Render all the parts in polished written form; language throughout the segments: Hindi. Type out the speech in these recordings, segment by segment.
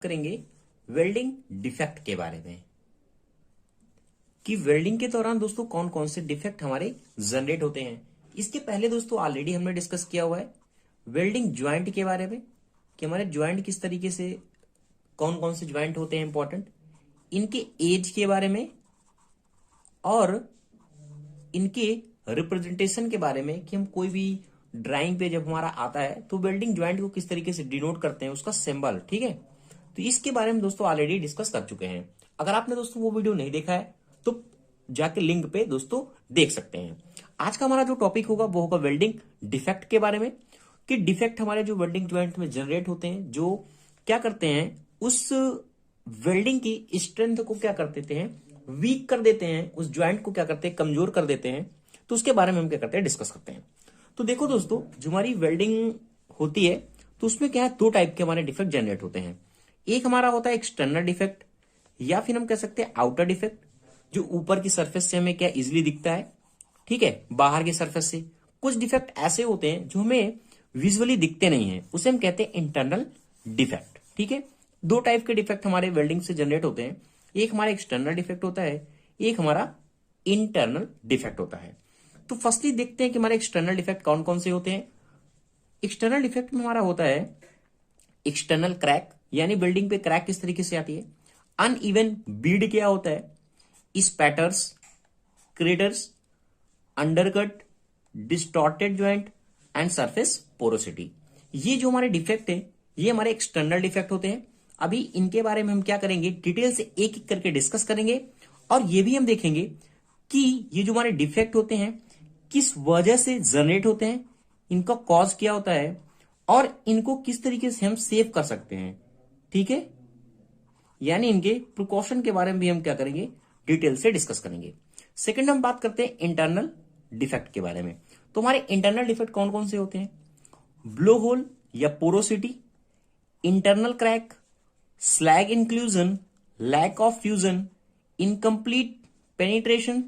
करेंगे वेल्डिंग डिफेक्ट के बारे में कि वेल्डिंग के दौरान दोस्तों कौन कौन से डिफेक्ट हमारे जनरेट होते हैं। इसके पहले दोस्तों ऑलरेडी हमने डिस्कस किया हुआ है वेल्डिंग ज्वाइंट के बारे में कि हमारे ज्वाइंट किस तरीके से कौन कौन से ज्वाइंट होते हैं इंपॉर्टेंट, इनके एज के बारे में और इनके रिप्रेजेंटेशन के बारे में कि हम कोई भी ड्राइंग पे जब हमारा आता है तो वेल्डिंग ज्वाइंट को किस तरीके से डिनोट करते हैं, उसका सिंबल। ठीक है, तो इसके बारे में दोस्तों ऑलरेडी डिस्कस कर चुके हैं। अगर आपने दोस्तों वो वीडियो नहीं देखा है तो जाके लिंक पे दोस्तों देख सकते हैं। आज का हमारा जो टॉपिक होगा वो होगा वेल्डिंग डिफेक्ट के बारे में कि डिफेक्ट हमारे जो वेल्डिंग ज्वाइंट में जनरेट होते हैं जो क्या करते हैं उस वेल्डिंग की स्ट्रेंथ को क्या कर देते हैं, वीक कर देते हैं, उस ज्वाइंट को क्या करते हैं, कमजोर कर देते हैं। तो उसके बारे में हम क्या करते हैं, डिस्कस करते हैं। तो देखो दोस्तों, जो हमारी वेल्डिंग होती है तो उसमें क्या है, दो टाइप के हमारे डिफेक्ट जनरेट होते हैं। एक हमारा होता है एक्सटर्नल डिफेक्ट या फिर हम कह सकते हैं आउटर डिफेक्ट, जो ऊपर की सरफेस से हमें क्या इजिली दिखता है। ठीक है, बाहर की सरफेस से कुछ डिफेक्ट ऐसे होते हैं जो हमें विजुअली दिखते नहीं है, उसे हम कहते हैं इंटरनल डिफेक्ट। ठीक है, दो टाइप के डिफेक्ट हमारे वेल्डिंग से जनरेट होते हैं, एक हमारा एक्सटर्नल डिफेक्ट होता है, एक हमारा इंटरनल डिफेक्ट होता है। तो फर्स्टली देखते हैं कि हमारे एक्सटर्नल डिफेक्ट कौन कौन से होते हैं। एक्सटर्नल डिफेक्ट में हमारा होता है एक्सटर्नल क्रैक, यानी बिल्डिंग पे क्रैक किस तरीके से आती है। अनइवन बीड क्या होता है, spatters, craters, undercut, distorted joint and surface porosity. ये जो हमारे डिफेक्ट है ये हमारे एक्सटर्नल डिफेक्ट होते हैं। अभी इनके बारे में हम क्या करेंगे, डिटेल से एक एक करके डिस्कस करेंगे और ये भी हम देखेंगे कि ये जो हमारे डिफेक्ट होते हैं किस वजह से जनरेट होते हैं, इनका कॉज क्या होता है और इनको किस तरीके से हम सेव कर सकते हैं। ठीक है, यानी इनके प्रिकॉशन के बारे में भी हम क्या करेंगे, डिटेल से डिस्कस करेंगे। सेकंड हम बात करते हैं इंटरनल डिफेक्ट के बारे में। तो हमारे इंटरनल डिफेक्ट कौन कौन से होते हैं, ब्लो होल या porosity, internal crack, slag inclusion, lack of fusion, incomplete penetration,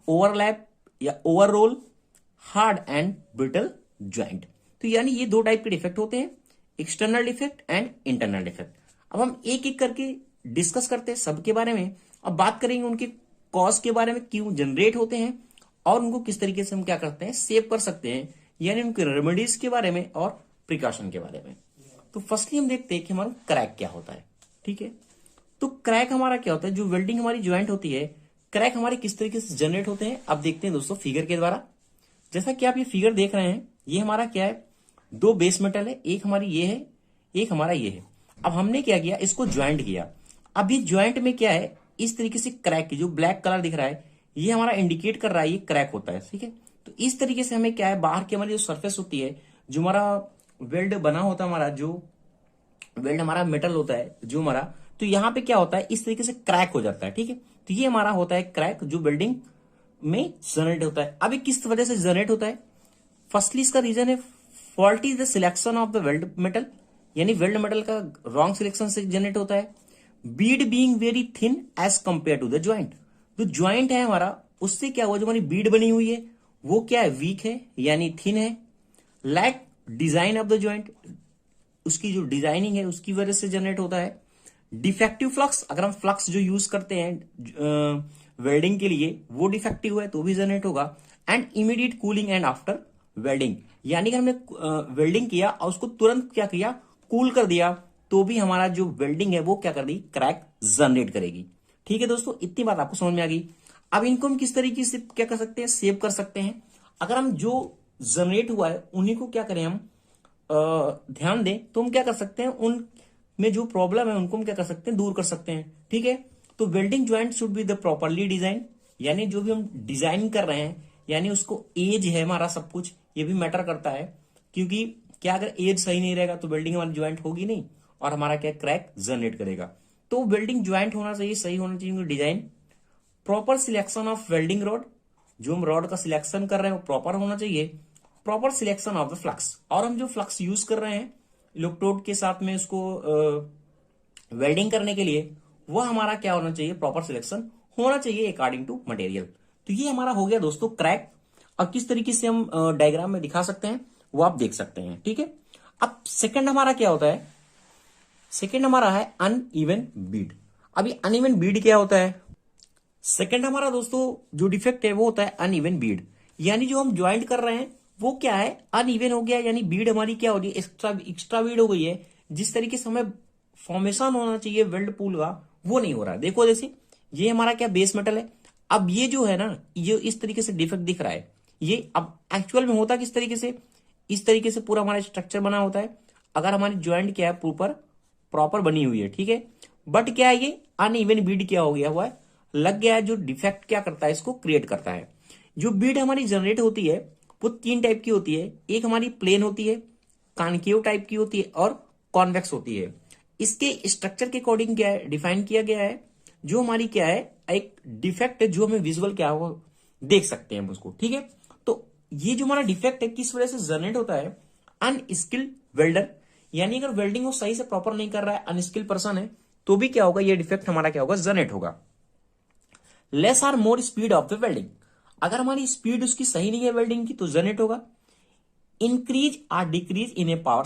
overlap या overroll, hard and brittle joint. तो यानी ये दो टाइप के डिफेक्ट होते हैं, external defect and internal defect. अब हम एक एक करके डिस्कस करते हैं सबके बारे में। अब बात करेंगे उनके कॉज के बारे में, क्यों जनरेट होते हैं और उनको किस तरीके से हम क्या करते हैं, सेव कर सकते हैं, यानी उनके रेमेडीज के बारे में और प्रिकॉशन के बारे में। तो फर्स्टली हम देखते हैं कि हमारा क्रैक क्या होता है। ठीक है, तो क्रैक हमारा क्या होता है, जो वेल्डिंग हमारी ज्वाइंट होती है, क्रैक हमारे किस तरीके से जनरेट होते हैं। अब देखते हैं दोस्तों फिगर के द्वारा। जैसा कि आप ये फिगर देख रहे हैं, ये हमारा क्या है, दो बेस मेटल है, एक हमारी ये है, एक हमारा ये है। अब हमने क्या किया, इसको ज्वाइंट किया। अब ये ज्वाइंट में क्या है, इस तरीके से क्रैक की जो ब्लैक कलर दिख रहा है ये हमारा इंडिकेट कर रहा है ये क्रैक होता है। ठीक है, तो इस तरीके से हमें क्या है, बाहर की हमारी जो सरफेस होती है, जो हमारा वेल्ड बना होता है, हमारा जो वेल्ड हमारा मेटल होता है जो हमारा, तो यहाँ पे क्या होता है, इस तरीके से क्रैक हो जाता है। ठीक है, तो ये हमारा होता है क्रैक जो बिल्डिंग में जनरेट होता है। अभी किस वजह से जनरेट होता है, फर्स्टली इसका रीजन है fault is the selection of the weld metal, यानी वेल्ड मेटल का रॉन्ग सिलेक्शन से जनरेट होता है। Bead being very thin as compare to the joint, जो ज्वाइंट है हमारा उससे क्या हुआ, जो हमारी बीड बनी हुई है वो क्या है, वीक है यानी थिन है। Lack design of the joint, उसकी जो डिजाइनिंग है उसकी वजह से जनरेट होता है। डिफेक्टिव फ्लक्स, अगर हम फ्लक्स जो यूज करते हैं वेल्डिंग के लिए वो डिफेक्टिव है तो भी जनरेट होगा। And immediate cooling and after welding, यानी कि हमने वेल्डिंग किया और उसको तुरंत क्या किया, कूल कर दिया, तो भी हमारा जो वेल्डिंग है वो क्या कर देगी, क्रैक जनरेट करेगी। ठीक है दोस्तों, इतनी बात आपको समझ में आ गई। अब इनको हम किस तरीके से क्या कर सकते हैं, सेव कर सकते हैं। अगर हम जो जनरेट हुआ है उन्हीं को क्या करें, हम ध्यान दें तो हम क्या कर सकते हैं, उन में जो प्रॉब्लम है उनको हम क्या कर सकते हैं, दूर कर सकते हैं। ठीक है, तो welding joint should be the properly design, यानी जो भी हम डिजाइन कर रहे हैं, यानी उसको एज है हमारा सब कुछ, ये भी मैटर करता है। क्योंकि क्या अगर एज सही नहीं रहेगा तो वेल्डिंग हमारी ज्वाइंट होगी नहीं और हमारा क्या क्रैक जनरेट करेगा। तो वेल्डिंग ज्वाइंट होना चाहिए, सही होना चाहिए design. Proper selection of welding rod, जो हम रॉड का सिलेक्शन कर रहे हैं वो प्रॉपर होना चाहिए। Proper selection of the flux, और हम जो फ्लक्स यूज कर रहे हैं इलेक्ट्रोड के साथ में उसको वेल्डिंग करने के लिए, वह हमारा क्या होना चाहिए, प्रॉपर सिलेक्शन होना चाहिए अकॉर्डिंग टू मटेरियल। तो ये हमारा हो गया दोस्तों क्रैक। अब किस तरीके से हम डायग्राम में दिखा सकते हैं वो आप देख सकते हैं। ठीक है, अब सेकंड हमारा क्या होता है, सेकेंड हमारा है अनइवन बीड। अभी अनइवन बीड क्या होता है? सेकेंड हमारा दोस्तों जो डिफेक्ट है वो होता है अनइवन बीड, यानी जो हम ज्वाइंट कर रहे हैं वो क्या है, अनइवन हो गया, यानी बीड हमारी क्या हो रही है, एक्स्ट्रा बीड हो गई है। जिस तरीके से हमें फॉर्मेशन होना चाहिए वेल्ड पूल का वो नहीं हो रहा है। देखो जैसे ये हमारा क्या बेस मेटल है, अब ये जो है ना, ये इस तरीके से डिफेक्ट दिख रहा है। ये अब एक्चुअल में होता किस तरीके से, इस तरीके से पूरा हमारा स्ट्रक्चर बना होता है अगर हमारी ज्वाइंट क्या है प्रॉपर बनी हुई है, ठीक है। बट क्या है, ये अनइवन बीड क्या हो गया हुआ है, लग गया है। जो डिफेक्ट क्या करता है, इसको क्रिएट करता है। जो बीड हमारी जनरेट होती है वो तीन टाइप की होती है। एक हमारी प्लेन होती है, कॉन्केव टाइप की होती है और कॉन्वेक्स होती है। इसके स्ट्रक्चर के अकॉर्डिंग क्या है डिफाइन किया गया है। जो हमारी क्या है एक डिफेक्ट है जो हमें विजुअल क्या हो देख सकते हैं हम उसको, ठीक है। तो ये जो हमारा डिफेक्ट है किस वजह से जनरेट होता है, अनस्किल्ड वेल्डर, यानी अगर वेल्डिंग वो सही से प्रॉपर नहीं कर रहा है, अनस्किल्ड पर्सन है, तो भी क्या होगा, ये डिफेक्ट हमारा क्या होगा, जनरेट होगा। Less or more speed of the welding, अगर हमारी स्पीड उसकी सही नहीं है वेल्डिंग की तो जनरेट होगा। Increase or decrease in a power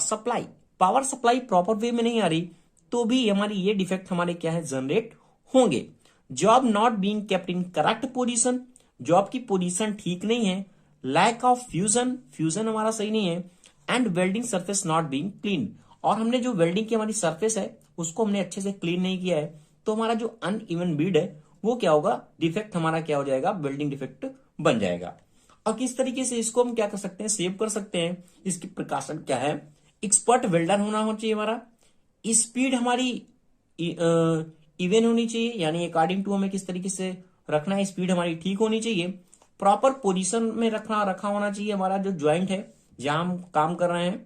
supply proper way में नहीं आ रही तो भी हमारी ये डिफेक्ट हमारे क्या है जनरेट होंगे। Job not being kept in correct position, job की पोजीशन ठीक नहीं है। लैक ऑफ फ्यूजन हमारा सही नहीं है। And welding surface not being clean, और हमने जो वेल्डिंग की हमारी सरफेस है उसको हमने अच्छे से क्लीन नहीं किया है, तो हमारा जो अनइवन बीड है वो क्या होगा, डिफेक्ट हमारा क्या हो जाएगा, वेल्डिंग डिफेक्ट बन जाएगा। और किस तरीके से इसको हम क्या कर सकते हैं, सेव कर सकते हैं, इसकी प्रिकॉशन क्या है, एक्सपर्ट वेल्डर होना चाहिए हमारा। स्पीड हमारी इवन होनी चाहिए, यानी अकॉर्डिंग टू हमें किस तरीके से रखना है, स्पीड हमारी ठीक होनी चाहिए। प्रॉपर पोजीशन में रखा होना चाहिए हमारा जो ज्वाइंट है जहां हम काम कर रहे हैं।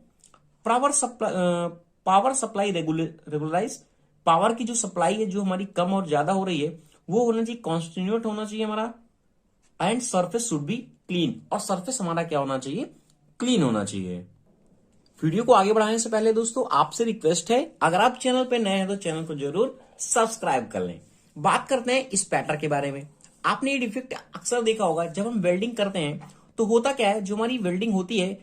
पावर सप्लाई रेगुलराइज, पावर की जो सप्लाई है जो हमारी कम और ज्यादा हो रही है वो होना चाहिए, कॉन्स्टिन्यूट होना चाहिए हमारा। And surface should B clean, और सरफेस हमारा क्या होना चाहिए, क्लीन होना चाहिए। वीडियो को आगे बढ़ाने से पहले दोस्तों आपसे रिक्वेस्ट है, अगर आप चैनल पे नए हैं तो चैनल को जरूर सब्सक्राइब कर लें। बात करते हैं इस पैटर्न के बारे में। आपने ये डिफेक्ट अक्सर देखा होगा, जब हम वेल्डिंग करते हैं तो होता क्या है, जो हमारी वेल्डिंग होती है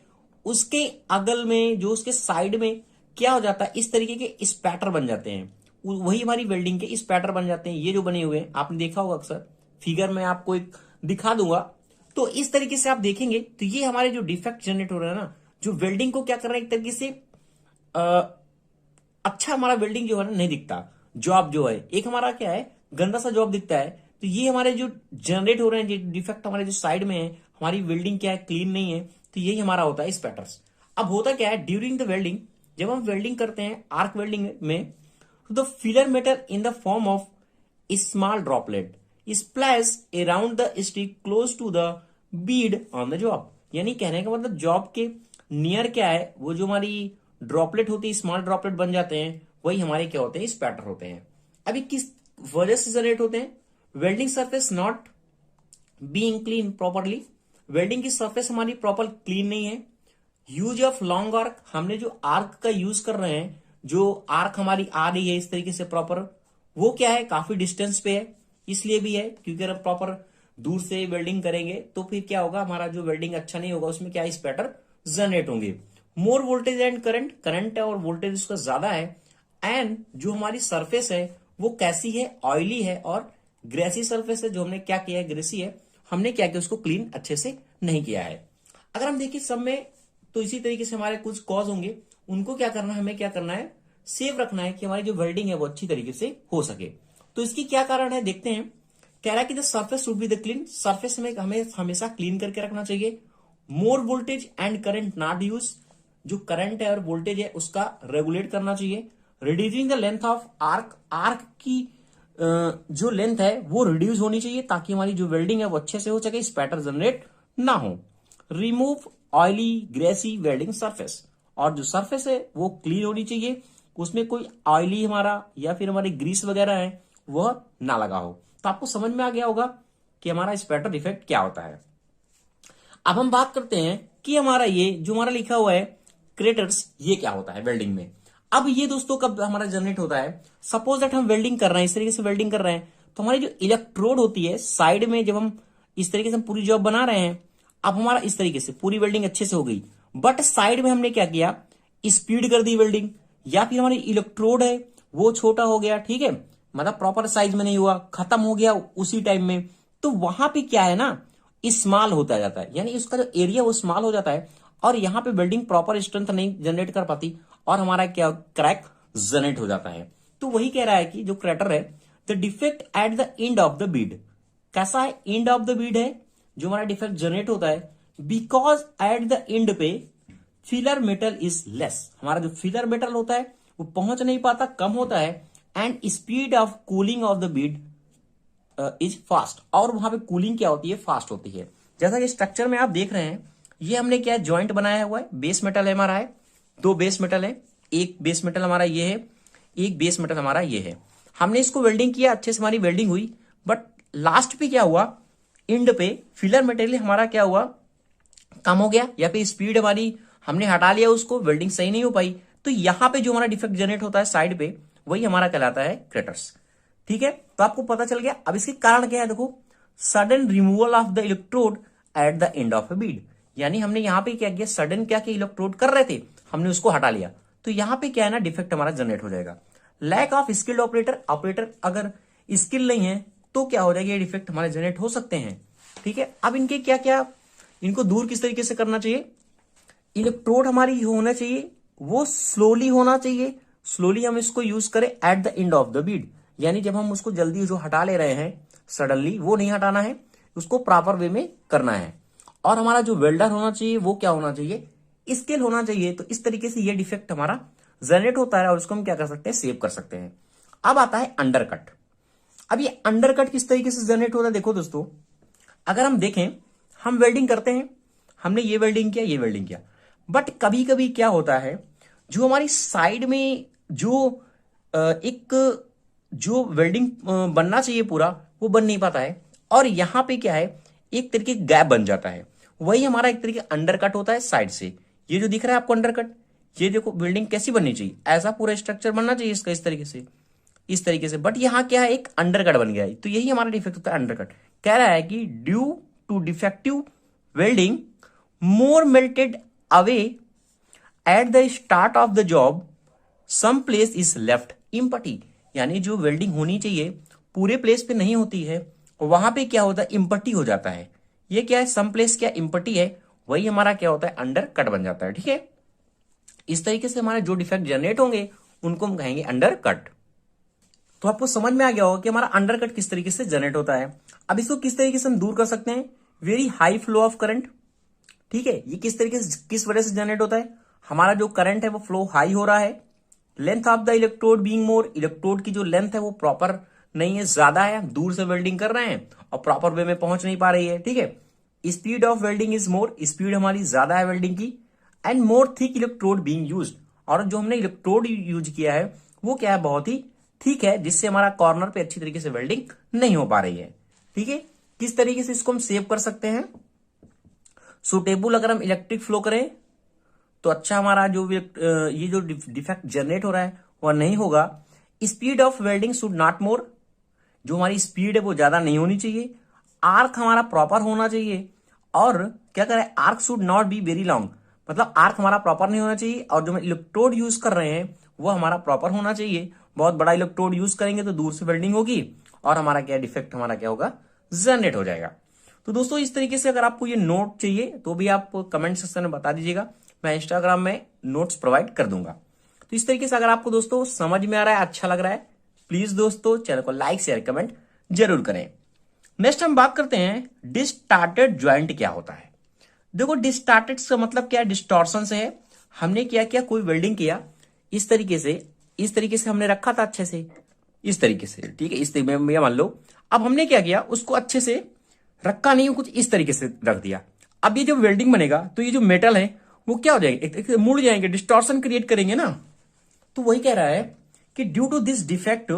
उसके अगल में, जो उसके साइड में क्या हो जाता है, इस तरीके के स्पैटर बन जाते हैं। वही हमारी वेल्डिंग के स्पैटर बन जाते हैं, ये जो बने हुए हैं आपने देखा होगा अक्सर। फिगर में आपको एक दिखा दूंगा, तो इस तरीके से आप देखेंगे तो ये हमारे जो डिफेक्ट जनरेट हो रहा है ना, जो वेल्डिंग को क्या कर रहा है एक तरीके से अच्छा हमारा वेल्डिंग जो है ना नहीं दिखता, जॉब जो है एक हमारा क्या है गंदा सा जॉब दिखता है। तो ये हमारे जो जनरेट हो रहे हैं जो डिफेक्ट हमारे जो साइड में है, हमारी वेल्डिंग क्या है क्लीन नहीं है, तो यही हमारा होता है स्पैटर्स। अब होता क्या है, ड्यूरिंग द वेल्डिंग, जब हम वेल्डिंग करते हैं आर्क वेल्डिंग में, तो the filler metal in the form of small droplet splash around the stick close to the bead on the job, यानी कहने का मतलब जॉब के नियर क्या है, वो जो हमारी ड्रॉपलेट होती है, स्मॉल ड्रॉपलेट बन जाते हैं, वही हमारे क्या होते हैं, स्पैटर होते हैं। अभी किस वजह से जनरेट होते हैं, welding surface not being clean properly, welding की सरफेस हमारी प्रॉपर क्लीन नहीं है। यूज ऑफ लॉन्ग आर्क, हमने जो आर्क का यूज कर रहे हैं, जो आर्क हमारी आ रही है इस तरीके से प्रॉपर, वो क्या है काफी डिस्टेंस पे है, इसलिए भी है क्योंकि अगर प्रॉपर दूर से वेल्डिंग करेंगे तो फिर क्या होगा, हमारा जो वेल्डिंग अच्छा नहीं होगा, उसमें क्या स्पैटर जनरेट होंगे। मोर वोल्टेज एंड करंट है और वोल्टेज उसका ज्यादा है। एंड जो हमारी सरफेस है वो कैसी है, ऑयली है और ग्रेसी सरफेस है, जो हमने क्या किया है, ग्रेसी है, हमने क्या किया उसको क्लीन अच्छे से नहीं किया है। अगर हम देखिए सब में, तो इसी तरीके से हमारे कुछ कॉज होंगे, उनको क्या करना है, हमें क्या करना है, सेव रखना है कि हमारी जो वेल्डिंग है वो अच्छी तरीके से हो सके। तो इसकी क्या कारण है देखते हैं। कह रहा है कि the surface should be the clean, surface में हमें हमेशा क्लीन करके रखना चाहिए। More voltage and current not use, जो करंट है और वोल्टेज है उसका रेगुलेट करना चाहिए। Reducing the length of arc, arc की जो लेंथ है वो रिड्यूस होनी चाहिए ताकि हमारी जो वेल्डिंग है वो अच्छे से हो सके, स्पैटर जनरेट ना हो। Remove oily greasy welding surface, और जो सरफेस है वो क्लीन होनी चाहिए, उसमें कोई ऑयली हमारा या फिर हमारी ग्रीस वगैरह है वह ना लगा हो। तो आपको समझ में आ गया होगा कि हमारा स्पैटर डिफेक्ट क्या होता है। अब हम बात करते हैं कि हमारा ये जो हमारा लिखा हुआ है क्रेटर्स, ये क्या होता है वेल्डिंग में। अब ये दोस्तों कब हमारा जनरेट होता है, सपोज दैट हम वेल्डिंग कर रहे हैं, इस तरीके से वेल्डिंग कर रहे हैं, तो हमारी जो इलेक्ट्रोड होती है साइड में, जब हम इस तरीके से हम पूरी जॉब बना रहे हैं, अब हमारा इस तरीके से पूरी वेल्डिंग अच्छे से हो गई, बट साइड में हमने क्या किया, स्पीड कर दी वेल्डिंग, या फिर हमारी इलेक्ट्रोड है वो छोटा हो गया, ठीक है, मतलब प्रॉपर साइज में नहीं हुआ, खत्म हो गया उसी टाइम में, तो वहां पे क्या है ना, स्मॉल होता जाता है, यानी उसका जो एरिया वो स्मॉल हो जाता है और यहाँ पे बिल्डिंग प्रॉपर स्ट्रेंथ नहीं जनरेट कर पाती और हमारा क्या क्रैक जनरेट हो जाता है। तो वही कह रहा है कि जो क्रैटर है, the defect eight the end of the Beed, कैसा है, एंड ऑफ द बीड है जो हमारा डिफेक्ट जनरेट होता है, बिकॉज एट द एंड पे फिलर मेटल इज लेस, हमारा जो फिलर मेटल होता है वो पहुंच नहीं पाता, कम होता है, and speed of cooling of the Beed is fast, और वहां पे कूलिंग क्या होती है, फास्ट होती है। जैसा कि स्ट्रक्चर में आप देख रहे हैं, ये हमने क्या ज्वाइंट बनाया हुआ है, बेस मेटल है हमारा, है दो बेस मेटल है, एक बेस मेटल हमारा ये है, एक बेस मेटल हमारा ये है। हमने इसको वेल्डिंग किया, अच्छे से हमारी वेल्डिंग हुई, बट लास्ट पे क्या हुआ, एंड पे फिलर मटेरियल हमारा क्या हुआ, कम हो गया, या फिर स्पीड हमारी हमने हटा लिया उसको, वेल्डिंग सही नहीं हो पाई, तो यहां पे जो हमारा डिफेक्ट जनरेट होता है साइड पे, वही हमारा कहलाता है क्रैटर्स। ठीक है, तो आपको पता चल गया। अब इसके कारण क्या है, देखो, sudden removal of the electrode at the end of a bead, यानी हमने यहां पे क्या किया, सडन क्या किया, इलेक्ट्रोड कर रहे थे, हमने उसको हटा लिया, तो यहां पे क्या है ना, डिफेक्ट हमारा जनरेट हो जाएगा। Lack of skilled operator, operator अगर स्किल नहीं है तो क्या हो जाएगा, ये डिफेक्ट हमारे जनरेट हो सकते हैं। ठीक है, अब इनके क्या क्या, इनको दूर किस तरीके से करना चाहिए, इलेक्ट्रोड हमारी होना चाहिए वो स्लोली होना चाहिए, स्लोली हम इसको यूज करें eight the end of the Beed, यानी जब हम उसको जल्दी जो हटा ले रहे हैं सडनली, वो नहीं हटाना है, उसको प्रॉपर वे में करना है। और हमारा जो वेल्डर होना चाहिए वो क्या होना चाहिए, स्किल होना चाहिए। तो इस तरीके से ये डिफेक्ट हमारा जनरेट होता है और उसको हम क्या कर सकते हैं, सेव कर सकते हैं। अब आता है अंडरकट। अब ये अंडरकट किस तरीके से जनरेट होता है, देखो दोस्तों, अगर हम देखें, हम वेल्डिंग करते हैं, हमने ये वेल्डिंग किया, ये वेल्डिंग किया, बट कभी कभी क्या होता है, जो हमारी साइड में जो एक जो वेल्डिंग बनना चाहिए पूरा, वो बन नहीं पाता है, और यहां पे क्या है, एक तरीके गैप बन जाता है, वही हमारा एक तरीके अंडरकट होता है साइड से। ये जो दिख रहा है आपको अंडरकट, ये देखो बिल्डिंग कैसी बननी चाहिए, ऐसा पूरा स्ट्रक्चर बनना चाहिए इसका, इस तरीके से, इस तरीके से, बट यहां क्या है, एक अंडरकट बन गया है, तो यही हमारा डिफेक्ट होता है अंडरकट। कह रहा है कि due to defective welding more melted away at the start of the job, some place is left empty, यानी जो वेल्डिंग होनी चाहिए पूरे प्लेस पे नहीं होती है, वहां पे क्या होता है, इम्पटी हो जाता है। ये क्या है, सम प्लेस क्या इम्पटी है, वही हमारा क्या होता है, अंडर कट बन जाता है। ठीक है, इस तरीके से हमारे जो डिफेक्ट जनरेट होंगे उनको हम कहेंगे अंडर कट। तो आपको समझ में आ गया होगा कि हमारा अंडर कट किस तरीके से जनरेट होता है। अब इसको किस तरीके से हम दूर कर सकते हैं, very high flow of current. ठीक है, ये किस तरीके से, किस वजह से जनरेट होता है, हमारा जो करंट है वो फ्लो हाई हो रहा है, length of the electrode being more, electrode की जो लेंथ है वो प्रॉपर नहीं है, ज्यादा है, दूर से वेल्डिंग कर रहे हैं और प्रॉपर वे में पहुंच नहीं पा रही है। ठीक है, speed of welding is more, speed हमारी ज्यादा है वेल्डिंग की, and more thick electrode being used, और जो हमने इलेक्ट्रोड यूज किया है वो क्या है, बहुत ही ठीक है, जिससे हमारा कॉर्नर पे अच्छी तरीके से वेल्डिंग नहीं हो पा रही है। ठीक है, किस तरीके से इसको हम सेव कर सकते हैं, सुटेबल अगर हम इलेक्ट्रिक फ्लो करें तो अच्छा हमारा जो ये जो डिफेक्ट जनरेट हो रहा है वह नहीं होगा। Speed of welding should not more, जो हमारी स्पीड है वो ज्यादा नहीं होनी चाहिए, आर्क हमारा प्रॉपर होना चाहिए, और क्या करें, arc should not be very long, मतलब आर्क हमारा प्रॉपर नहीं होना चाहिए, और जो हम इलेक्ट्रोड यूज कर रहे हैं वो हमारा प्रॉपर होना चाहिए। बहुत बड़ा इलेक्ट्रोड यूज करेंगे तो दूर से वेल्डिंग होगी और हमारा क्या डिफेक्ट हमारा क्या होगा, जनरेट हो जाएगा। तो दोस्तों इस तरीके से अगर आपको ये नोट चाहिए तो भी आप कमेंट सेक्शन में बता दीजिएगा, मैं इंस्टाग्राम में नोट्स प्रोवाइड कर दूंगा। तो इस तरीके से अगर आपको दोस्तों समझ में आ रहा है, अच्छा लग रहा है, प्लीज दोस्तों चैनल को लाइक शेयर कमेंट जरूर करें। नेक्स्ट हम बात करते हैं डिस्टार्टेड ज्वाइंट क्या होता है। देखो डिस्टार्टेड का मतलब क्या है, डिस्टॉर्शन से है। हमने क्या किया, कोई वेल्डिंग किया इस तरीके से हमने रखा था अच्छे से, इस तरीके से, ठीक है, इस तरीके में मान लो। अब हमने क्या किया, उसको अच्छे से रखा नहीं, कुछ इस तरीके से रख दिया। अब ये जब वेल्डिंग बनेगा तो ये जो मेटल है वो क्या हो जाएंगे, एक मुड़ जाएंगे, डिस्टॉर्शन क्रिएट करेंगे ना। तो वही कह रहा है कि due to this defect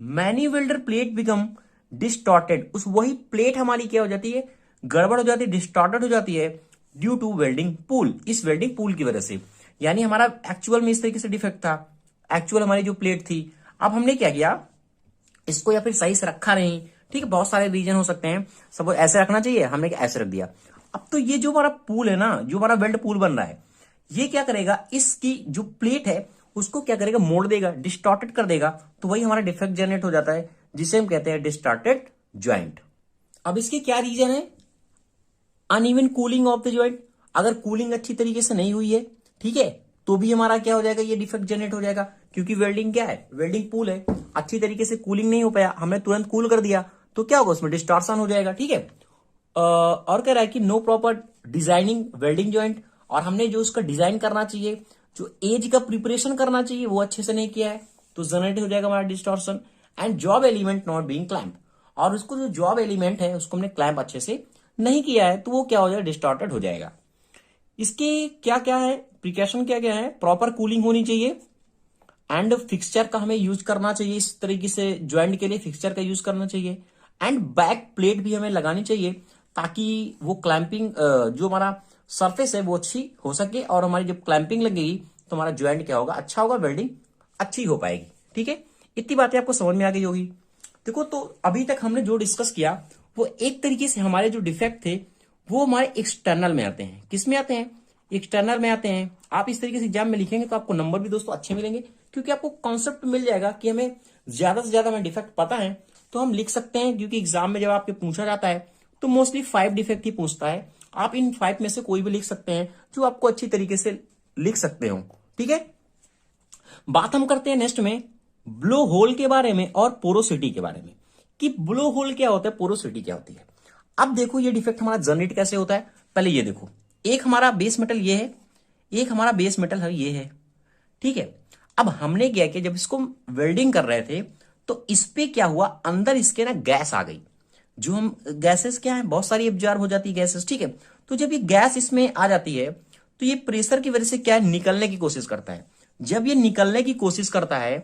many welder plate become distorted, उस वही प्लेट हमारी क्या हो जाती है, गड़बड़ हो जाती है, डिस्टॉर्टेड हो जाती है, ड्यू टू वेल्डिंग पूल, इस वेल्डिंग पूल की वजह से। यानी हमारा एक्चुअल में इस तरीके से डिफेक्ट था, एक्चुअल हमारी जो प्लेट थी। अब हमने क्या किया, इसको या फिर सही से रखा नहीं, ठीक है, बहुत सारे रीजन हो सकते हैं, सब ऐसे रखना चाहिए, हमने ऐसे रख दिया। अब तो ये जो हमारा पूल है ना, जो हमारा वेल्ड पूल बन रहा है, ये क्या करेगा, इसकी जो प्लेट है उसको क्या करेगा, मोड़ देगा, डिस्टॉर्टेड कर देगा, तो वही हमारा डिफेक्ट जनरेट हो जाता है, जिसे हम कहते हैं डिस्टॉर्टेड ज्वाइंट। अब इसके क्या रीजन है, uneven cooling of the joint. अगर कूलिंग अच्छी तरीके से नहीं हुई है, ठीक है, तो भी हमारा क्या हो जाएगा, ये डिफेक्ट जनरेट हो जाएगा, क्योंकि वेल्डिंग क्या है, वेल्डिंग पूल है, अच्छी तरीके से कूलिंग नहीं हो पाया, हमने तुरंत कूल कर दिया, तो क्या होगा, उसमें डिस्टॉर्शन हो जाएगा, ठीक है। और कह रहा है कि no proper designing welding joint, और हमने जो उसका डिजाइन करना चाहिए, जो एज का प्रिपरेशन करना चाहिए, वो अच्छे से नहीं किया है, तो जनरेट हो जाएगा हमारा distortion. And job element not being clamp, और उसको जो जॉब एलिमेंट है उसको हमने क्लैम्प अच्छे से नहीं किया है, तो वो क्या हो जाएगा, डिस्टॉर्टेड हो जाएगा। इसके क्या क्या है, प्रिकॉशन क्या क्या है, प्रॉपर कूलिंग होनी चाहिए, एंड फिक्सचर का हमें यूज करना चाहिए, इस तरीके से ज्वाइंट के लिए फिक्सचर का यूज करना चाहिए, एंड बैक प्लेट भी हमें लगानी चाहिए, ताकि वो क्लैंपिंग जो हमारा सरफेस है वो अच्छी हो सके, और हमारी जब क्लैंपिंग लगेगी तो हमारा ज्वाइंट क्या होगा, अच्छा होगा, वेल्डिंग अच्छी हो पाएगी, ठीक है। इतनी बातें आपको समझ में आ गई होगी। देखो, तो अभी तक हमने जो डिस्कस किया वो एक तरीके से हमारे जो डिफेक्ट थे वो हमारे एक्सटर्नल में आते हैं। किस में आते हैं, एक्सटर्नल में आते हैं। आप इस तरीके से एग्जाम में लिखेंगे तो आपको नंबर भी दोस्तों अच्छे मिलेंगे, क्योंकि आपको कॉन्सेप्ट मिल जाएगा कि हमें ज्यादा से ज्यादा हमें डिफेक्ट पता है तो हम लिख सकते हैं, क्योंकि एग्जाम में जब आपके पूछा जाता है तो मोस्टली 5 डिफेक्ट ही पूछता है। आप इन 5 में से कोई भी लिख सकते हैं जो आपको अच्छी तरीके से लिख सकते हो, ठीक है। बात हम करते हैं नेक्स्ट में ब्लो होल के बारे में और पोरोसिटी के बारे में, कि ब्लो होल क्या होता है, पोरोसिटी क्या होती है। अब देखो ये डिफेक्ट हमारा जनरेट कैसे होता है। पहले ये देखो, एक हमारा बेस मेटल ये है, एक हमारा बेस मेटल है ये है, ठीक है। अब हमने क्या किया, जब इसको वेल्डिंग कर रहे थे तो इस पे क्या हुआ, अंदर इसके ना गैस आ गई। जो हम गैसेस क्या है, बहुत सारी एब्जॉर्ब हो जाती है गैसेस, ठीक है। तो जब ये गैस इसमें आ जाती है तो ये प्रेशर की वजह से क्या है, निकलने की कोशिश करता है। जब ये निकलने की कोशिश करता है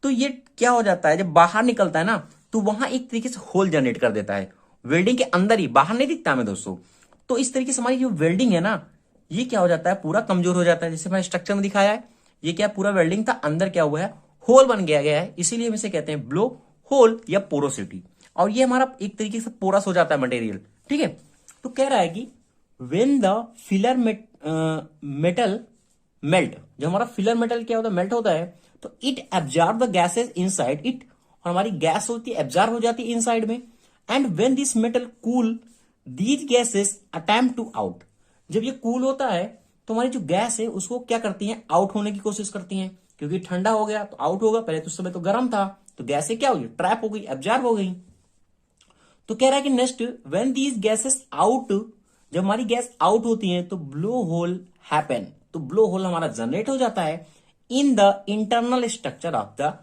तो ये क्या हो जाता है, जब बाहर निकलता है ना तो वहां एक तरीके से होल जनरेट कर देता है वेल्डिंग के अंदर ही, बाहर नहीं दिखता हमें दोस्तों। तो इस तरीके से हमारी जो वेल्डिंग है ना, ये क्या हो जाता है, पूरा कमजोर हो जाता है। जैसे मैंने स्ट्रक्चर में दिखाया है, ये क्या पूरा वेल्डिंग था, अंदर क्या हुआ है, होल बन गया है, इसीलिए हम इसे कहते हैं ब्लो होल या पोरोसिटी। और ये हमारा एक तरीके से पोरस हो जाता है मटेरियल, ठीक है। तो कह रहा है कि when the filler metal melt, जब हमारा फिलर मेटल क्या होता है, मेल्ट होता है, तो it absorb the gases inside it, और हमारी गैस होती है एब्जॉर्ब हो जाती है इनसाइड में। And when this metal cool these gases attempt to out, जब ये कूल होता है तो हमारी जो गैस है उसको क्या करती है, आउट होने की कोशिश करती है, क्योंकि ठंडा हो गया तो आउट होगा, पहले तो उस समय तो गर्म था, तो गैसें क्या हुई, ट्रैप हो गई, एब्जॉर्ब हो गई। तो कह रहा है कि next when these gases out, जब हमारी गैस आउट होती है तो ब्लो होल हैपन, तो ब्लो होल हमारा जनरेट हो जाता है in the internal structure of the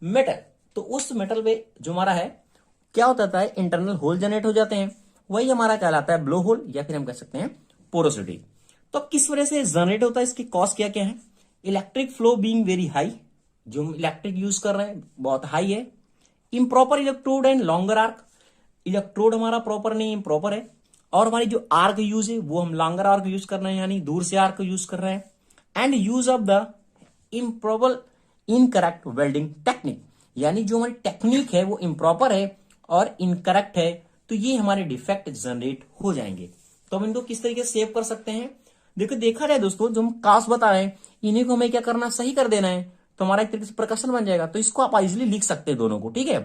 metal. तो उस मेटल में जो हमारा है क्या होता है, इंटरनल होल जनरेट हो जाते हैं, वही हमारा कहलाता है ब्लो होल, या फिर हम कह सकते हैं पोरोसिटी। तो अब किस वजह से जनरेट होता है, इसकी कॉज क्या क्या है, electric flow being very high, जो हम इलेक्ट्रिक यूज कर रहे हैं बहुत हाई है, improper electrode and longer arc, electrode हमारा प्रॉपर नहीं इम्प्रॉपर है, और हमारी जो आर्क यूज है वो हम लॉन्गर आर्क यूज कर रहे हैं, यानी दूर से आर्क यूज कर रहे हैं, and use of the improper incorrect welding technique, यानी जो हमारी टेक्निक है वो इम्प्रॉपर है और इनकरेक्ट है, तो ये हमारे डिफेक्ट जनरेट हो जाएंगे। तो हम इनको किस तरीके से सेव कर सकते हैं, देखो देखा जाए दोस्तों, जो हम कास्ट बता रहे हैं इन्हीं को हमें क्या करना, सही कर देना है, तो हमारा एक तरीके से प्रकाशन बन जाएगा। तो इसको आप इजिली लिख सकते हैं दोनों को, ठीक है।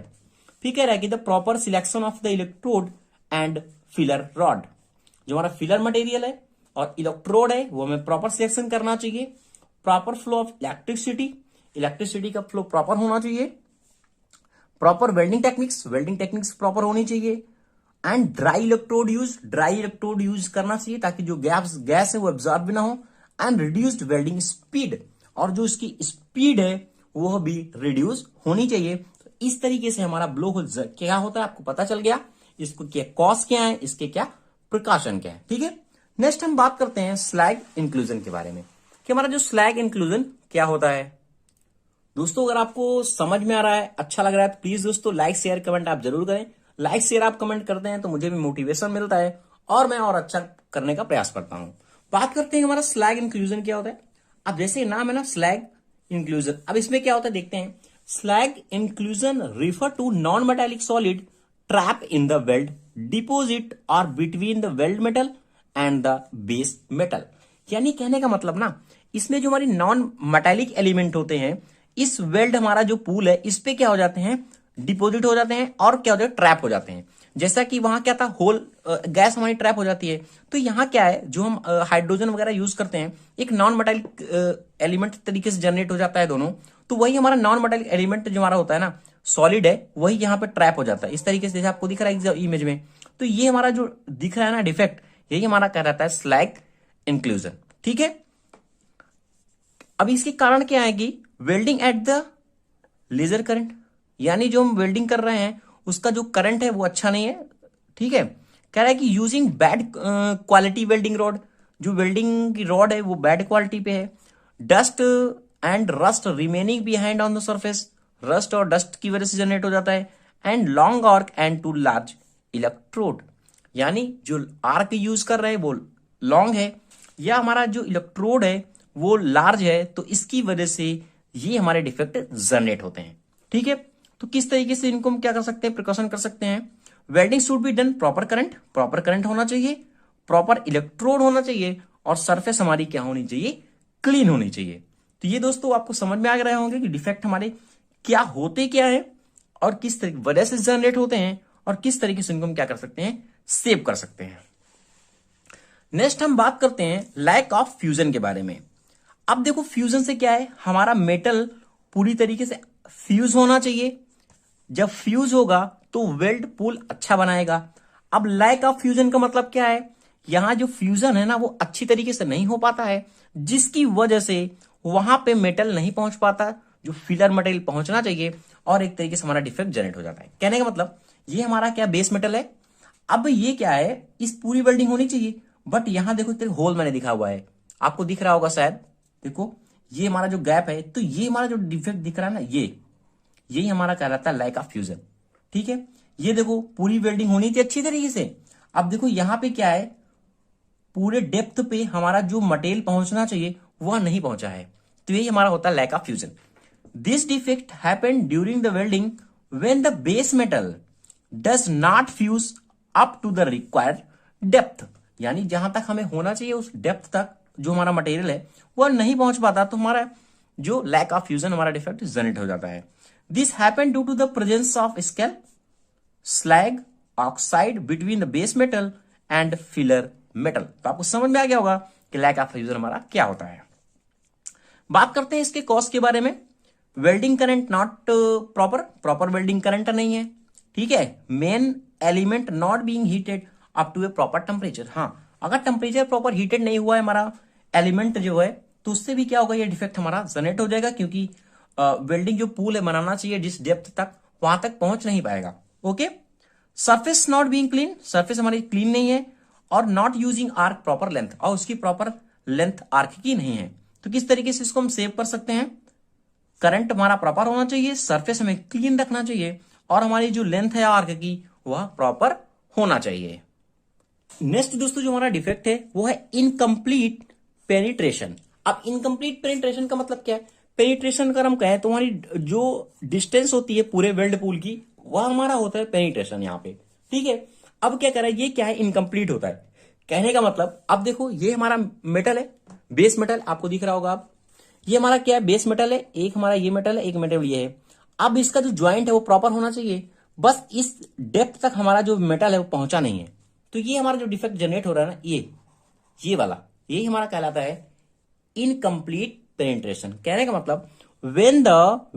फिर कह रहा है कि the proper selection of the electrode and filler rod, जो हमारा फिलर मटेरियल है और इलेक्ट्रोड है वो हमें प्रॉपर सिलेक्शन करना चाहिए, proper flow of electricity, electricity का फ्लो प्रॉपर होना चाहिए, प्रॉपर वेल्डिंग टेक्निक्स प्रॉपर होनी चाहिए, एंड ड्राई इलेक्ट्रोड यूज करना चाहिए, ताकि जो गैस है वो एब्जॉर्ब भी ना हो, एंड रिड्यूस्ड वेल्डिंग स्पीड, और जो इसकी स्पीड है वो भी रिड्यूस होनी चाहिए। तो इस तरीके से हमारा ब्लो होल क्या होता है आपको पता चल गया, इसको क्या कॉज क्या है, इसके क्या प्रिकॉशन क्या है, ठीक है। नेक्स्ट हम बात करते हैं स्लैग इंक्लूजन के बारे में, कि हमारा जो स्लैग इंक्लूजन क्या होता है। दोस्तों अगर आपको समझ में आ रहा है, अच्छा लग रहा है, तो प्लीज दोस्तों लाइक शेयर कमेंट आप जरूर करें। लाइक शेयर आप कमेंट करते हैं तो मुझे भी मोटिवेशन मिलता है और मैं और अच्छा करने का प्रयास करता हूं। बात करते हैं हमारा स्लैग इंक्लूजन क्या होता है। अब जैसे नाम है ना स्लैग इंक्लूजन, अब इसमें क्या होता है देखते हैं। Slag inclusion refer to non metallic solid trap in the weld deposit और between the weld metal and the base metal. यानी कहने का मतलब ना, इसमें जो हमारी नॉन मेटालिक एलिमेंट होते हैं, इस वेल्ड हमारा जो पूल है इस पे क्या हो जाते हैं, डिपोजिट हो जाते हैं और क्या होते हैं, ट्रैप हो जाते हैं। जैसा कि वहां क्या था, होल गैस हमारी ट्रैप हो जाती है। तो यहाँ क्या है, जो हम हाइड्रोजन वगैरह यूज करते हैं, एक नॉन मेटालिक एलिमेंट तरीके से जनरेट हो जाता है दोनों। तो वही हमारा नॉन मेटालिक एलिमेंट जो हमारा होता है ना, सॉलिड है, वही यहाँ पे ट्रैप हो जाता है इस तरीके से, जैसे आपको दिख रहा है इमेज में। तो ये हमारा जो दिख रहा है ना डिफेक्ट, यही हमारा क्या रहता है, स्लैग इंक्लूजन। ठीक है, अब इसके कारण क्या है कि welding at the lesser current, यानी जो हम वेल्डिंग कर रहे हैं उसका जो करंट है वो अच्छा नहीं है। ठीक है, कह रहा है कि using bad quality welding rod, जो वेल्डिंग की रॉड है वो बैड क्वालिटी पे है। Dust and rust remaining behind on the surface, rust और डस्ट की वजह से जनरेट हो जाता है। And long arc and too large electrode, यानी जो आर्क यूज कर रहे हैं वो लॉन्ग है, या हमारा जो इलेक्ट्रोड है वो लार्ज है, तो इसकी वजह से ये हमारे डिफेक्ट जनरेट होते हैं। ठीक है, तो किस तरीके से इनको हम क्या कर सकते हैं, प्रिकॉशन कर सकते हैं। Welding should be done proper current होना चाहिए, प्रॉपर इलेक्ट्रोड होना चाहिए, और सरफेस हमारी क्या होनी चाहिए, क्लीन होनी चाहिए। तो ये दोस्तों आपको समझ में आ रहे होंगे कि डिफेक्ट हमारे क्या होते क्या है और किस तरीके वजह से जनरेट होते हैं, और किस तरीके से इनको हम क्या कर सकते हैं, सेव कर सकते हैं। नेक्स्ट हम बात करते हैं लैक ऑफ फ्यूजन के बारे में। अब देखो फ्यूजन से क्या है, हमारा मेटल पूरी तरीके से फ्यूज होना चाहिए। जब फ्यूज होगा तो वेल्ड पूल अच्छा बनाएगा। अब लैक ऑफ फ्यूजन का मतलब क्या है, यहां जो फ्यूजन है ना वो अच्छी तरीके से नहीं हो पाता है, जिसकी वजह से वहां पे मेटल नहीं पहुंच पाता जो फिलर मटेरियल पहुंचना चाहिए, और एक तरीके से हमारा डिफेक्ट जनरेट हो जाता है। कहने का मतलब ये हमारा क्या बेस मेटल है। अब ये क्या है, इस पूरी वेल्डिंग होनी चाहिए, बट यहां देखो इतने होल मैंने दिखा हुआ है, आपको दिख रहा होगा शायद। देखो ये हमारा जो गैप है, तो ये हमारा जो डिफेक्ट दिख रहा है ना, यही हमारा कहलाता है लैक ऑफ फ्यूजन। ठीक है, ये देखो पूरी वेल्डिंग होनी थी अच्छी तरीके से। अब देखो यहां पे क्या है, पूरे डेप्थ पे हमारा जो मटेरियल पहुंचना चाहिए वह नहीं पहुंचा है, तो यही हमारा होता है lack of fusion. This defect happened during the welding when the base metal does not fuse up to the required depth, यानी जहां तक हमें होना चाहिए उस डेप्थ तक जो हमारा मटेरियल है वह नहीं पहुंच पाता, तो हमारा जो लैक ऑफ फ्यूजन हमारा डिफेक्ट जनरेट हो जाता है। This happened due to the presence of scale slag oxide between the base metal and filler metal. तो आपको समझ में आ गया होगा कि लैक ऑफ फ्यूजन हमारा क्या होता है। बात करते हैं इसके कॉज के बारे में। Welding current not proper welding current नहीं है। ठीक है, main element not being heated up to a proper temperature. हाँ, अगर टेम्परेचर प्रॉपर हीटेड नहीं हुआ है हमारा एलिमेंट जो है, तो उससे भी क्या होगा, ये डिफेक्ट हमारा जनरेट हो जाएगा, क्योंकि वेल्डिंग जो पूल है बनाना चाहिए जिस डेप्थ तक, वहां तक पहुंच नहीं पाएगा। Okay, surface not being clean, surface हमारी क्लीन नहीं है, और not using arc proper length, और उसकी प्रॉपर लेंथ आर्क की नहीं है। तो किस तरीके से इसको हम सेव कर सकते हैं, करंट हमारा प्रॉपर होना चाहिए, सरफेस हमें क्लीन रखना चाहिए, और हमारी जो लेंथ है आर्क की वह प्रॉपर होना चाहिए। नेक्स्ट दोस्तों जो हमारा डिफेक्ट है वो है इनकम्प्लीट पेनिट्रेशन। अब इनकम्प्लीट पेनिट्रेशन का मतलब क्या है, पेनिट्रेशन अगर हम कहें तो हमारी जो डिस्टेंस होती है पूरे वेल्ड पूल की, वह हमारा होता है पेनिट्रेशन यहाँ पे। ठीक है, अब क्या करें, ये क्या है, इनकम्प्लीट होता है। कहने का मतलब अब देखो ये हमारा मेटल है, बेस मेटल आपको दिख रहा होगा। अब ये हमारा क्या है, बेस मेटल है, एक हमारा ये मेटल है, एक मेटल ये है। अब इसका जो ज्वाइंट है वो प्रॉपर होना चाहिए, बस इस डेप्थ तक हमारा जो मेटल है वो पहुंचा नहीं है। तो ये हमारा जो डिफेक्ट जनरेट हो रहा है ना, ये वाला, यही हमारा कहलाता है इनकम्प्लीट पेनिट्रेशन। कहने का मतलब when the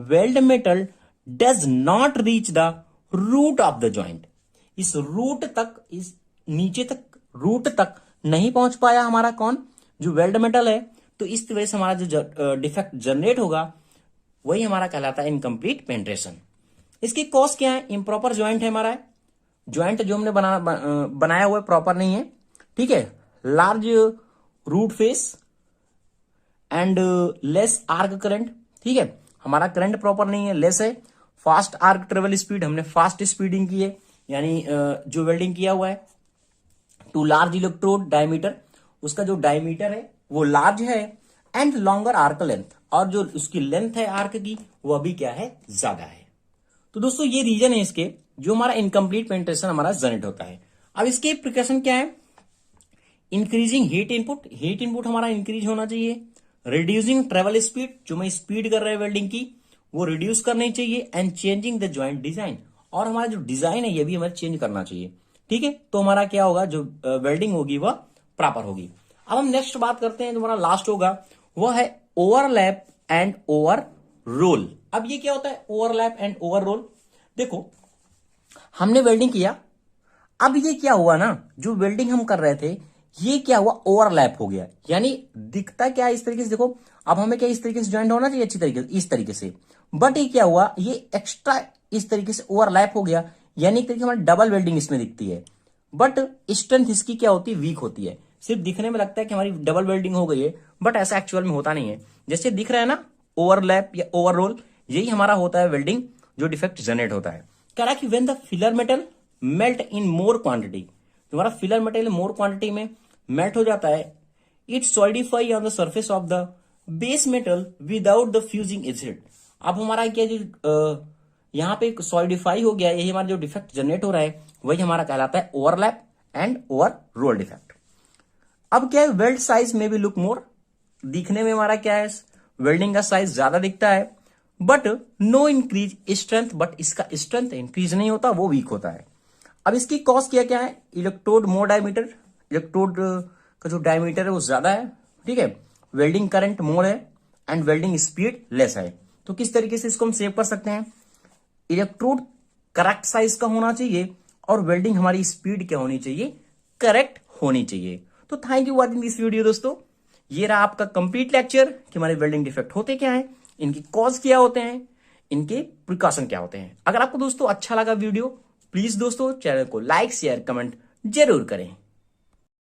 weld metal does not reach the root of the joint, इस रूट तक, इस नीचे तक, रूट तक नहीं पहुंच पाया हमारा कौन, जो वेल्ड मेटल है, तो इस वजह से हमारा जो डिफेक्ट जनरेट होगा वही हमारा कहलाता है इनकम्प्लीट पेनिट्रेशन। इसकी कॉज क्या है, इम्प्रॉपर ज्वाइंट है हमारा, ज्वाइंट जो हमने बनाया हुआ है प्रॉपर नहीं है। ठीक है, large root face and less arc current. ठीक है, हमारा करंट प्रॉपर नहीं है, लेस है। फास्ट आर्क ट्रेवल स्पीड, हमने फास्ट स्पीडिंग की है, यानी जो वेल्डिंग किया हुआ है। टू लार्ज इलेक्ट्रोड डायमीटर, उसका जो डायमीटर है वो लार्ज है। एंड लॉन्गर आर्क लेंथ, और जो उसकी लेंथ है आर्क की वह भी क्या है, ज्यादा है। तो दोस्तों ये रीजन है इसके, जो हमारा इनकम्प्लीट पेनिट्रेशन हमारा जनरेट होता है। अब इसके प्रिकॉशन क्या है, increasing heat input, heat input हमारा इंक्रीज होना चाहिए। रिड्यूसिंग ट्रेवल स्पीड, जो मैं स्पीड कर रहा है वेल्डिंग की वो रिड्यूस करनी चाहिए, and changing the joint design, और हमारा जो डिजाइन है ये भी हमें चेंज करना चाहिए। ठीक है, तो हमारा क्या होगा, जो वेल्डिंग होगी वह प्रॉपर होगी। अब हम नेक्स्ट बात करते हैं, जो हमारा लास्ट होगा वह है ओवरलैप एंड ओवर रोल। अब ये क्या होता है ओवरलैप एंड ओवर रोल? देखो, हमने वेल्डिंग किया, अब ये क्या हुआ ना, जो वेल्डिंग हम कर रहे थे ये क्या हुआ, ओवरलैप हो गया। यानी दिखता क्या है इस तरीके से, देखो अब हमें क्या इस तरीके से ज्वाइंट होना चाहिए अच्छी तरीके से, इस तरीके से, बट ये क्या हुआ, ये एक्स्ट्रा इस तरीके से ओवरलैप हो गया। यानी एक तरीके हमारी डबल वेल्डिंग इसमें दिखती है, बट स्ट्रेंथ इसकी क्या होती है, वीक होती है। सिर्फ दिखने में लगता है कि हमारी डबल वेल्डिंग हो गई है, बट ऐसा एक्चुअल में होता नहीं है। जैसे दिख रहा है ना ओवरलैप या ओवररोल, यही हमारा होता है वेल्डिंग जो डिफेक्ट जनरेट होता है। कह रहा है कि when the filler metal melt in more quantity, तुम्हारा फिलर मेटेरियल मोर क्वांटिटी में मेल्ट हो जाता है, it solidify on the surface of the base metal without the fusing acid. अब हमारा क्या जो यहां पे सॉलिडिफाई हो गया, यही हमारा जो डिफेक्ट जनरेट हो रहा है वही हमारा कहलाता है overlap and overroll defect. अब क्या है, वेल्ड साइज में भी लुक मोर, दिखने में हमारा क्या है वेल्डिंग का साइज ज्यादा दिखता है, but no increase strength, but इसका स्ट्रेंथ इंक्रीज नहीं होता, वो वीक होता है। अब इसकी कॉज क्या है, इलेक्ट्रोड मोर डायमीटर, इलेक्ट्रोड का जो डायमीटर है वो ज्यादा है, ठीक है, वेल्डिंग करंट मोर है, एंड वेल्डिंग स्पीड लेस है। तो किस तरीके से इसको हम सेव कर सकते हैं, इलेक्ट्रोड करेक्ट साइज का होना चाहिए, और वेल्डिंग हमारी स्पीड क्या होनी चाहिए, करेक्ट होनी चाहिए। तो thank you watching this video दोस्तों, ये रहा आपका कंप्लीट लेक्चर कि हमारे वेल्डिंग डिफेक्ट होते क्या है, इनकी कॉज क्या होते हैं, इनके प्रिकॉशन क्या होते हैं। अगर आपको दोस्तों अच्छा लगा वीडियो, प्लीज दोस्तों चैनल को लाइक शेयर कमेंट जरूर करें।